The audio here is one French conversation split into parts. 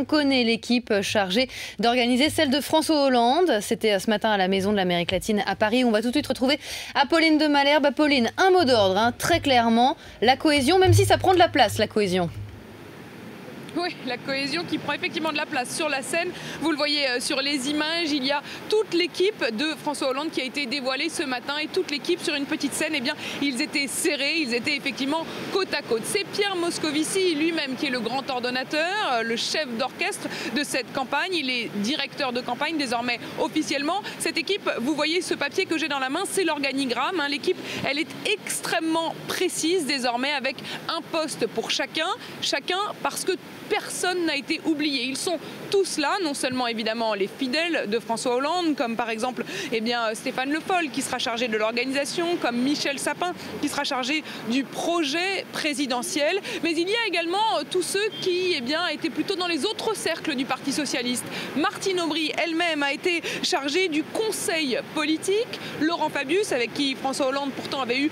On connaît l'équipe chargée d'organiser celle de François Hollande. C'était ce matin à la Maison de l'Amérique latine à Paris. On va tout de suite retrouver Apolline de Malherbe. Apolline, un mot d'ordre, très clairement, la cohésion, même si ça prend de la place, la cohésion. Oui, la cohésion qui prend effectivement de la place sur la scène. Vous le voyez sur les images, il y a toute l'équipe de François Hollande qui a été dévoilée ce matin et toute l'équipe sur une petite scène. Eh bien, ils étaient serrés, ils étaient effectivement côte à côte. C'est Pierre Moscovici lui-même qui est le grand ordonnateur, le chef d'orchestre de cette campagne. Il est directeur de campagne désormais officiellement. Cette équipe, vous voyez ce papier que j'ai dans la main, c'est l'organigramme. L'équipe, elle est extrêmement précise désormais avec un poste pour chacun parce que personne n'a été oublié. Ils sont tous là, non seulement évidemment les fidèles de François Hollande, comme par exemple Stéphane Le Foll qui sera chargé de l'organisation, comme Michel Sapin qui sera chargé du projet présidentiel, mais il y a également tous ceux qui étaient plutôt dans les autres cercles du Parti socialiste. Martine Aubry elle-même a été chargée du conseil politique. Laurent Fabius, avec qui François Hollande pourtant avait eu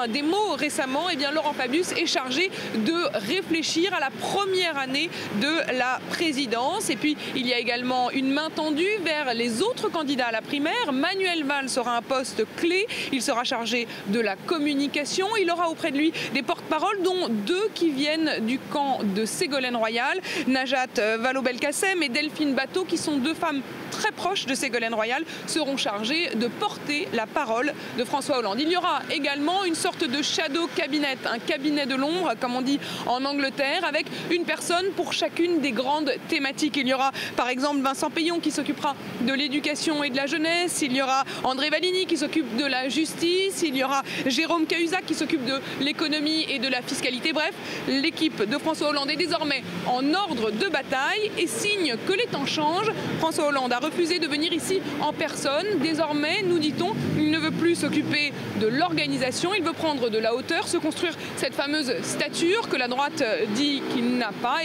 des mots récemment, Laurent Fabius est chargé de réfléchir à la première année de la présidence. Et puis il y a également une main tendue vers les autres candidats à la primaire. Manuel Valls aura un poste clé, il sera chargé de la communication, il aura auprès de lui des porte-paroles dont deux qui viennent du camp de Ségolène Royal, Najat Vallaud-Belkacem et Delphine Batho, qui sont deux femmes très proches de Ségolène Royal, seront chargées de porter la parole de François Hollande. Il y aura également une sorte de shadow cabinet, un cabinet de l'ombre comme on dit en Angleterre, avec une personne pour chacune des grandes thématiques. Il y aura par exemple Vincent Peillon qui s'occupera de l'éducation et de la jeunesse, il y aura André Valigny qui s'occupe de la justice, il y aura Jérôme Cahuzac qui s'occupe de l'économie et de la fiscalité. Bref, l'équipe de François Hollande est désormais en ordre de bataille et signe que les temps changent. François Hollande a refusé de venir ici en personne. Désormais, nous dit-on, il ne veut plus s'occuper de l'organisation, il veut prendre de la hauteur, se construire cette fameuse stature que la droite dit qu'il n'a pas.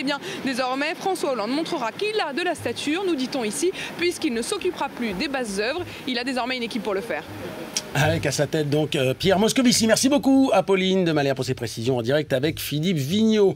Désormais, François Hollande montrera qu'il a de la stature, nous dit-on ici, puisqu'il ne s'occupera plus des basses œuvres. Il a désormais une équipe pour le faire. Avec à sa tête donc Pierre Moscovici. Merci beaucoup Apolline de Malherbe pour ces précisions en direct avec Philippe Vigneault.